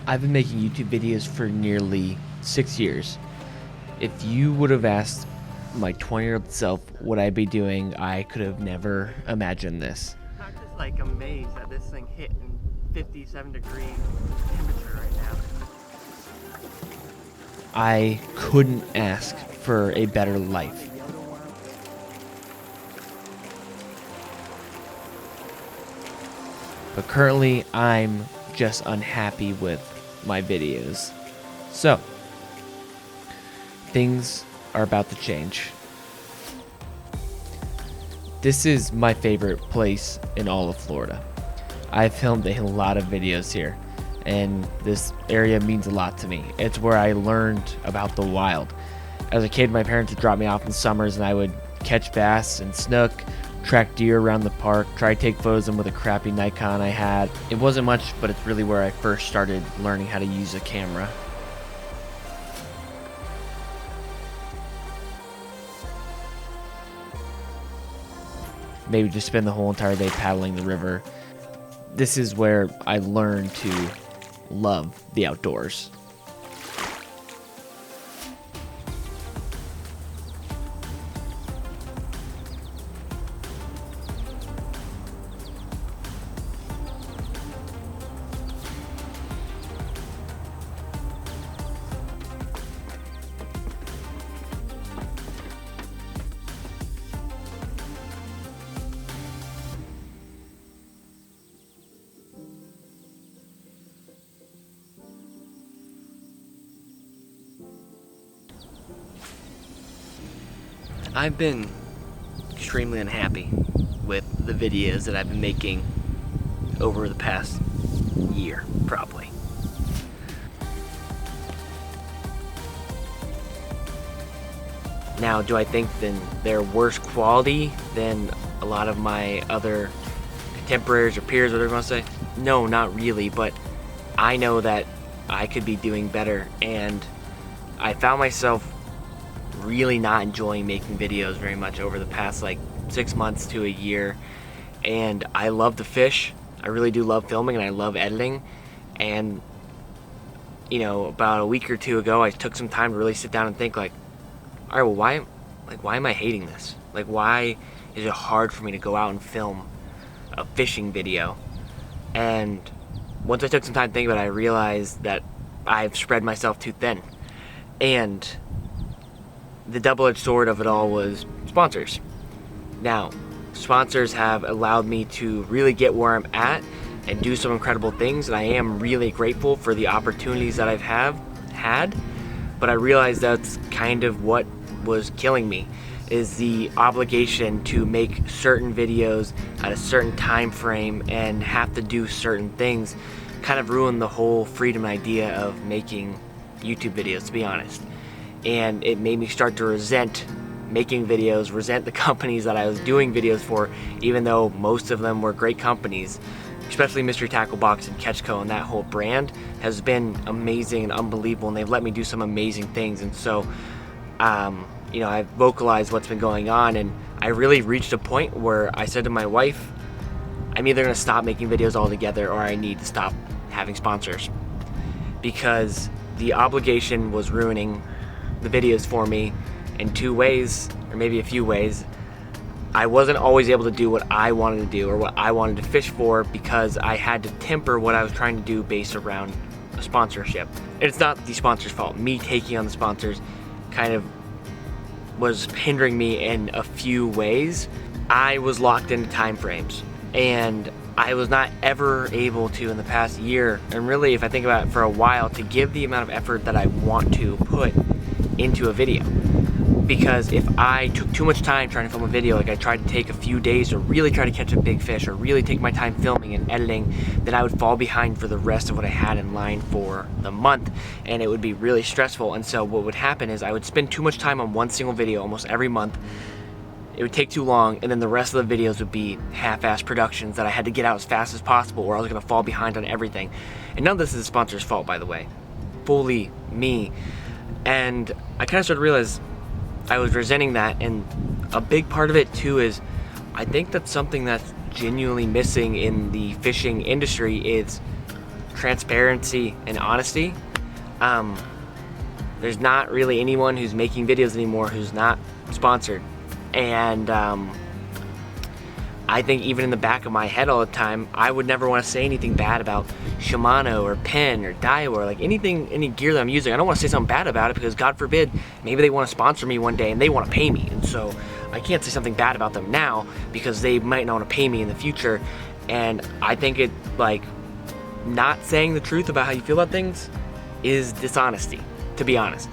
I've been making YouTube videos for nearly 6 years. If you would have asked my 20-year-old self what I'd be doing, I could have never imagined this. I'm just like amazed that this thing hit in 57-degree temperature right now. I couldn't ask for a better life. But currently, I'm just unhappy with my videos. So, things are about to change. This is my favorite place in all of Florida. I've filmed a lot of videos here, and this area means a lot to me. It's where I learned about the wild. As a kid, my parents would drop me off in summers, and I would catch bass and snook, track deer around the park, try to take photos of them with a crappy Nikon I had. It wasn't much, but it's really where I first started learning how to use a camera. Maybe just spend the whole entire day paddling the river. This is where I learned to love the outdoors. I've been extremely unhappy with the videos that I've been making over the past year, probably. Now, do I think then they're worse quality than a lot of my other contemporaries or peers, whatever you want to say? No, not really, but I know that I could be doing better, and I found myself really not enjoying making videos very much over the past like 6 months to a year. And I love to fish. I really do love filming, and I love editing. And you know, about a week or two ago, I took some time to really sit down and think like, all right, well, why am I hating this? Like, why is it hard for me to go out and film a fishing video? And once I took some time to think about it, I realized that I've spread myself too thin. And the double-edged sword of it all was sponsors. Now, sponsors have allowed me to really get where I'm at and do some incredible things, and I am really grateful for the opportunities that I've had. But I realized that's kind of what was killing me, is the obligation to make certain videos at a certain time frame and have to do certain things kind of ruined the whole freedom idea of making YouTube videos, to be honest. And it made me start to resent making videos, resent the companies that I was doing videos for, even though most of them were great companies. Especially Mystery Tackle Box and Catchco, and that whole brand has been amazing and unbelievable, and they've let me do some amazing things. And so, you know, I've vocalized what's been going on, and I really reached a point where I said to my wife, I'm either going to stop making videos altogether, or I need to stop having sponsors, because the obligation was ruining the videos for me in two ways, or maybe a few ways. I wasn't always able to do what I wanted to do or what I wanted to fish for, because I had to temper what I was trying to do based around a sponsorship. And it's not the sponsor's fault. Me taking on the sponsors kind of was hindering me in a few ways. I was locked into time frames, and I was not ever able to in the past year, and really if I think about it, for a while, to give the amount of effort that I want to put into a video. Because if I took too much time trying to film a video, like I tried to take a few days to really try to catch a big fish, or really take my time filming and editing, then I would fall behind for the rest of what I had in line for the month, and it would be really stressful. And so what would happen is I would spend too much time on one single video almost every month. It would take too long, and then the rest of the videos would be half-assed productions that I had to get out as fast as possible, or I was gonna fall behind on everything. And none of this is the sponsor's fault, by the way. Fully me. And I kind of started to realize I was resenting that, and a big part of it too is I think that's something that's genuinely missing in the fishing industry is transparency and honesty. There's not really anyone who's making videos anymore who's not sponsored. And I think even in the back of my head all the time, I would never want to say anything bad about Shimano or Penn or Daiwa or like any gear that I'm using. I don't want to say something bad about it because God forbid, maybe they want to sponsor me one day and they want to pay me. And so I can't say something bad about them now because they might not want to pay me in the future. And I think it, like, not saying the truth about how you feel about things is dishonesty, to be honest.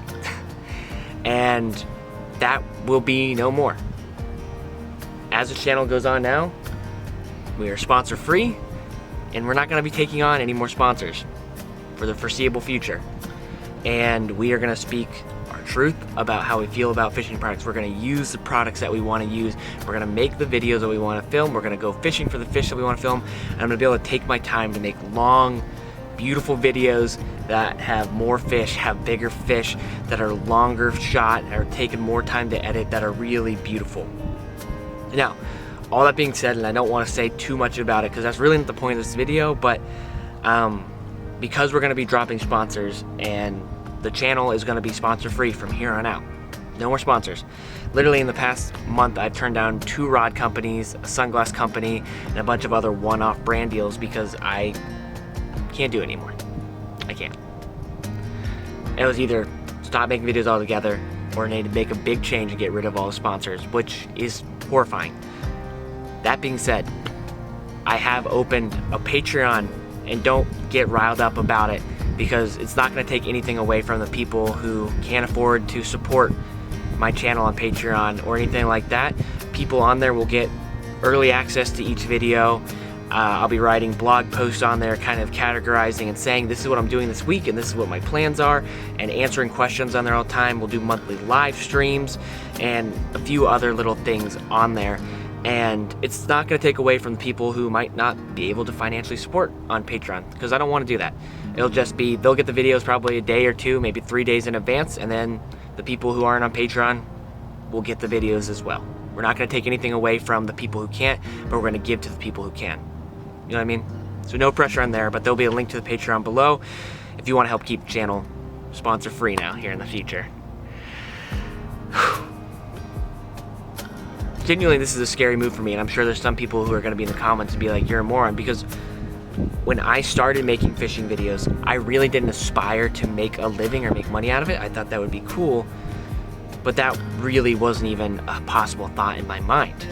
And that will be no more. As the channel goes on now, we are sponsor free, and we're not going to be taking on any more sponsors for the foreseeable future. And we are going to speak our truth about how we feel about fishing products. We're going to use the products that we want to use. We're going to make the videos that we want to film. We're going to go fishing for the fish that we want to film. And I'm going to be able to take my time to make long, beautiful videos that have more fish, have bigger fish, that are longer shot, are taking more time to edit, that are really beautiful. Now, all that being said, and I don't want to say too much about it because that's really not the point of this video, but because we're going to be dropping sponsors and the channel is going to be sponsor free from here on out. No more sponsors. Literally in the past month, I've turned down 2 rod companies, a sunglass company, and a bunch of other one-off brand deals because I can't do it anymore. I can't. It was either stop making videos altogether or I need to make a big change and get rid of all the sponsors, which is horrifying. That being said, I have opened a Patreon, and don't get riled up about it because it's not going to take anything away from the people who can't afford to support my channel on Patreon or anything like that. People on there will get early access to each video. I'll be writing blog posts on there kind of categorizing and saying this is what I'm doing this week and this is what my plans are, and answering questions on there all the time. We'll do monthly live streams and a few other little things on there. And it's not going to take away from the people who might not be able to financially support on Patreon, because I don't want to do that. It'll just be, they'll get the videos probably a day or 2, maybe 3 days in advance, and then the people who aren't on Patreon will get the videos as well. We're not going to take anything away from the people who can't, but we're going to give to the people who can. You know what I mean? So no pressure on there, but there'll be a link to the Patreon below if you want to help keep the channel sponsor free now here in the future. Genuinely, this is a scary move for me, and I'm sure there's some people who are going to be in the comments and be like, you're a moron, because when I started making fishing videos, I really didn't aspire to make a living or make money out of it. I thought that would be cool, but that really wasn't even a possible thought in my mind.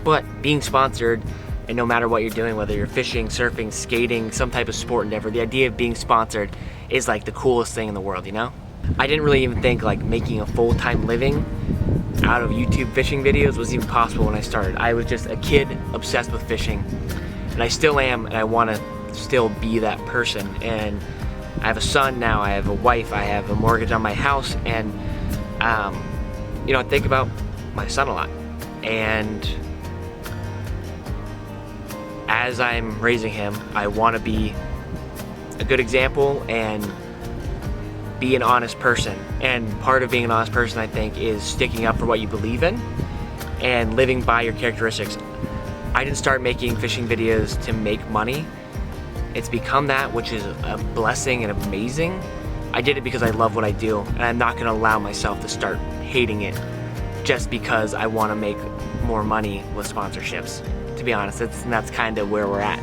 But being sponsored, and no matter what you're doing, whether you're fishing, surfing, skating, some type of sport endeavor, the idea of being sponsored is like the coolest thing in the world, you know? I didn't really even think like making a full-time living out of YouTube fishing videos was even possible when I started. I was just a kid obsessed with fishing, and I still am, and I want to still be that person. And I have a son now, I have a wife, I have a mortgage on my house, and you know, I think about my son a lot. And as I'm raising him, I want to be a good example and be an honest person. And part of being an honest person, I think, is sticking up for what you believe in and living by your characteristics. I didn't start making fishing videos to make money. It's become that, which is a blessing and amazing. I did it because I love what I do, and I'm not going to allow myself to start hating it just because I want to make more money with sponsorships. To be honest, that's kind of where we're at.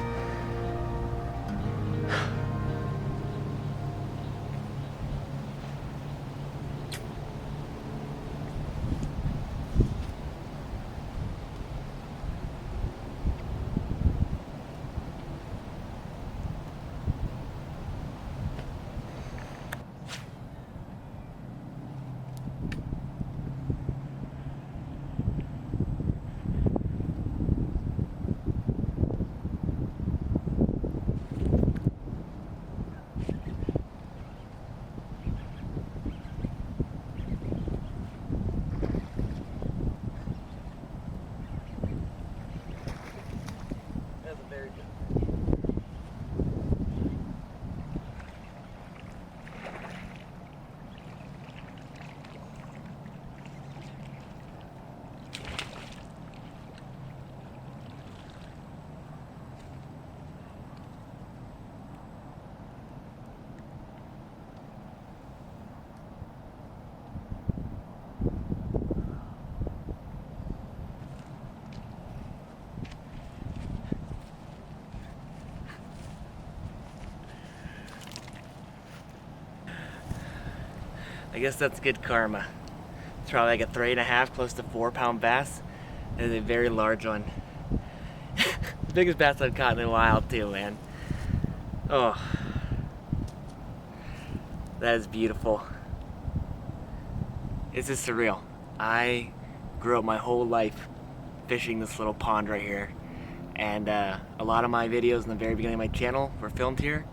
I guess that's good karma. It's probably like a 3.5, close to 4-pound bass. It is a very large one. The biggest bass I've caught in a while too, man. Oh, that is beautiful. This is surreal. I grew up my whole life fishing this little pond right here, and a lot of my videos in the very beginning of my channel were filmed here.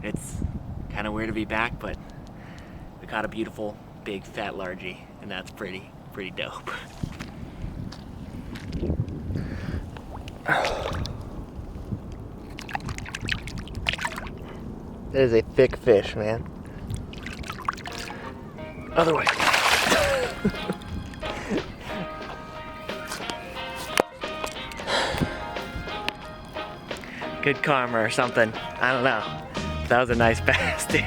It's kind of weird to be back, but we caught a beautiful big fat largie, and that's pretty dope. That is a thick fish, man. Other way. Good karma or something. I don't know. That was a nice bass, dude.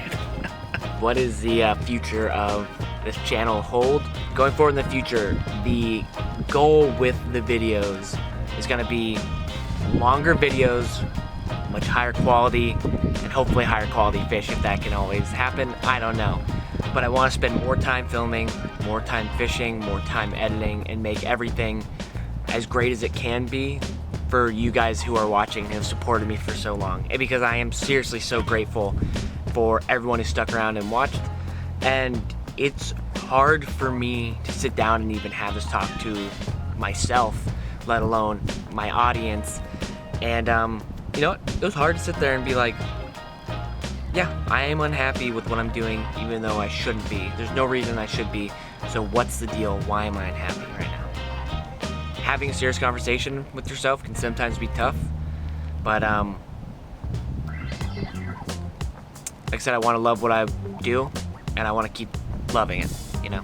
What is the future of this channel hold? Going forward in the future, the goal with the videos is going to be longer videos, much higher quality, and hopefully higher quality fish if that can always happen. I don't know. But I want to spend more time filming, more time fishing, more time editing, and make everything as great as it can be for you guys who are watching and have supported me for so long. And because I am seriously so grateful for everyone who stuck around and watched. And it's hard for me to sit down and even have this talk to myself, let alone my audience. And you know what? It was hard to sit there and be like, yeah, I am unhappy with what I'm doing, even though I shouldn't be. There's no reason I should be. So what's the deal? Why am I unhappy right now? Having a serious conversation with yourself can sometimes be tough, but like I said, I want to love what I do, and I want to keep loving it, you know?